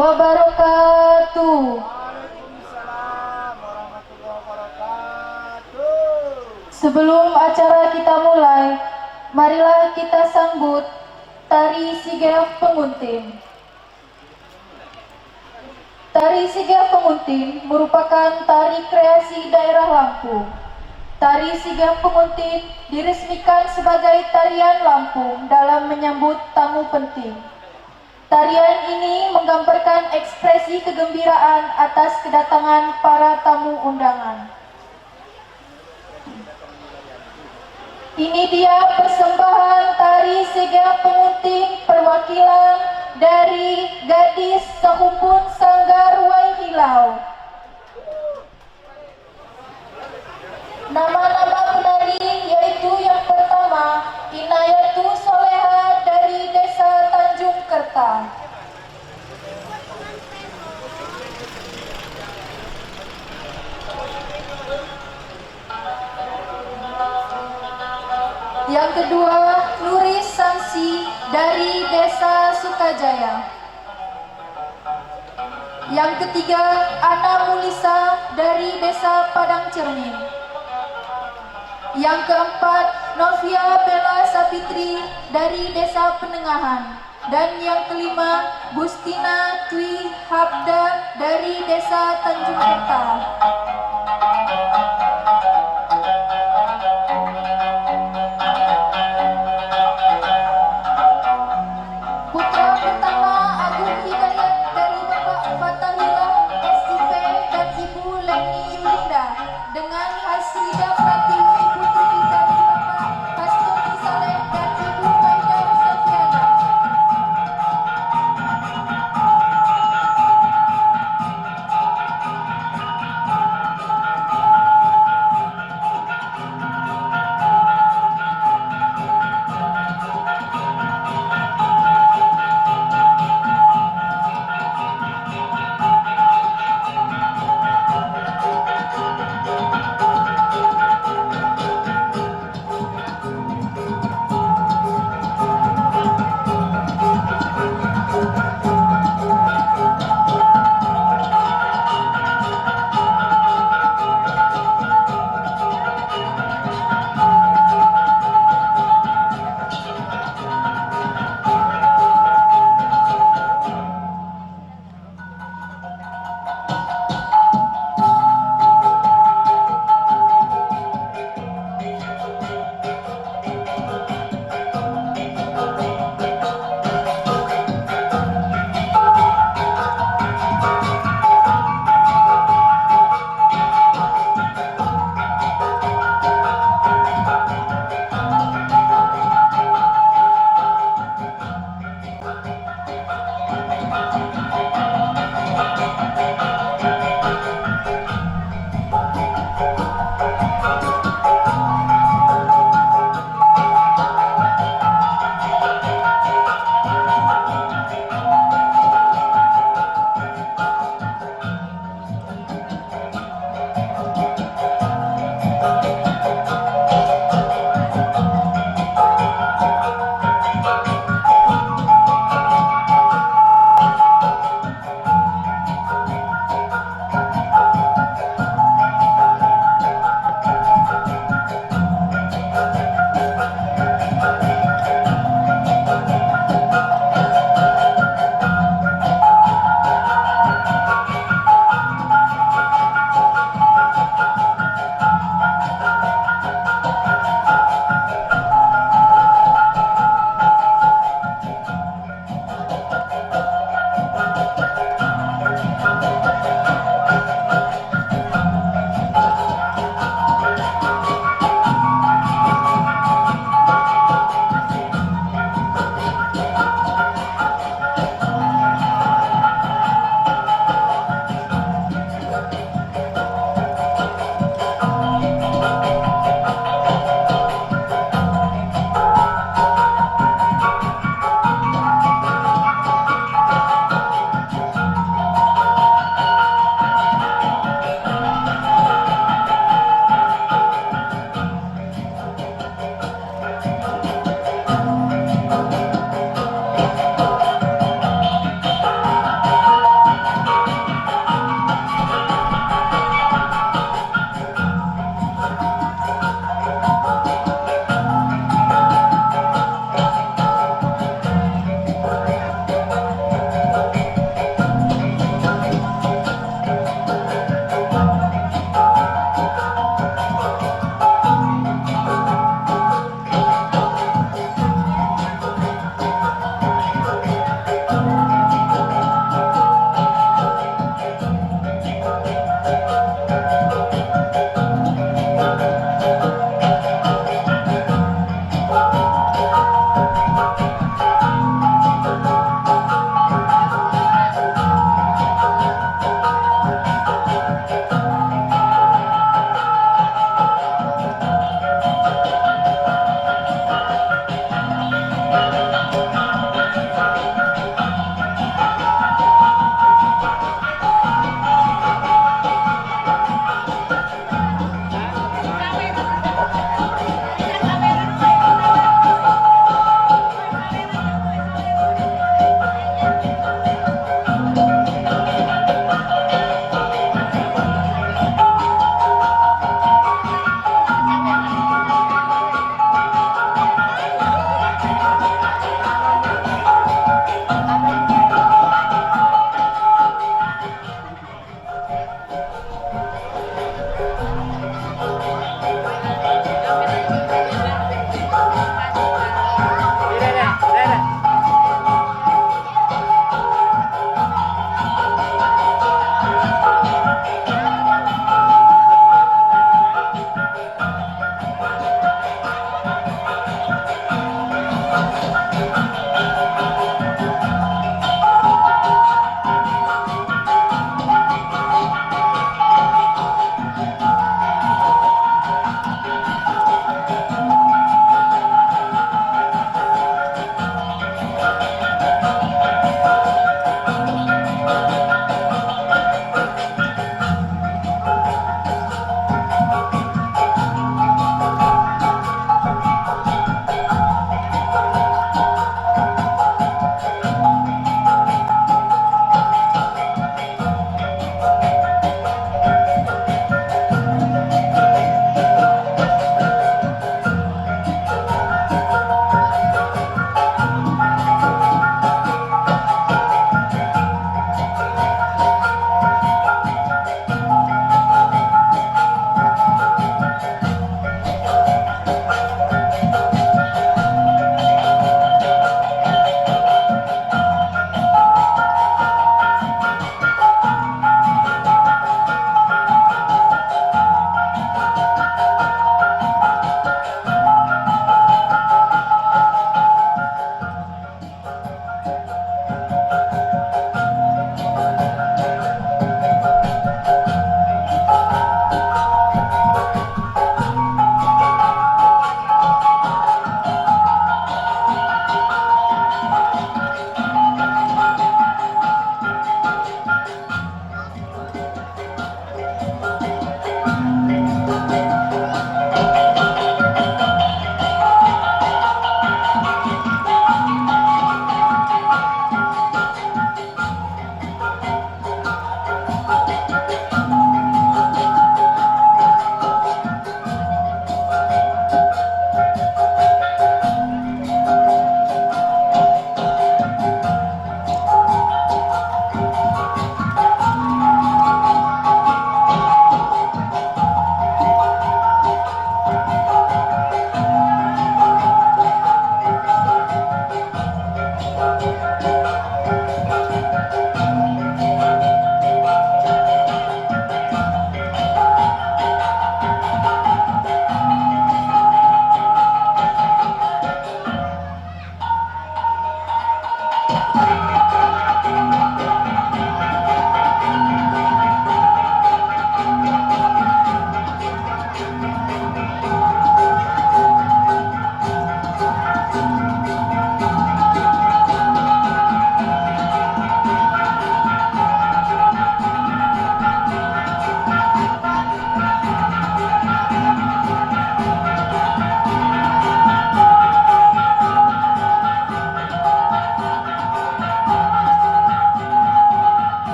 wabarakatuh. Waalaikumsalam warahmatullahi wabarakatuh. Sebelum acara kita mulai, marilah kita sambut Tari Sigap Penguntin. Tari Sigap Penguntin merupakan tari kreasi daerah Lampung. Tari Sigap Penguntin diresmikan sebagai tarian Lampung dalam menyambut tamu penting. Tarian ini menggambarkan ekspresi kegembiraan atas kedatangan para tamu undangan. Ini dia persembahan Tari Sigap Penguntin perwakilan dari gadis Sehumpun Sanggar Waihilau. Nama-nama penari yaitu yang pertama Inayatu Soleha dari Desa Tanjung Kerta. Yang kedua, Nuris Sansi dari Desa Sukajaya. Yang ketiga, Ana Mulisa dari Desa Padang Cermin. Yang keempat, Novia Bella Sapitri dari Desa Penengahan. Dan yang kelima, Gustina Twi Habda dari Desa Tanjung Kerta. Putra pertama Agung Hidayat dari Bapak Fatahillah SIP dan Ibu Leni Yulinda dengan Hasrida Pratiwi Putri dari Bapak Hastoni Saleh dan Ibu Maida Sofiana.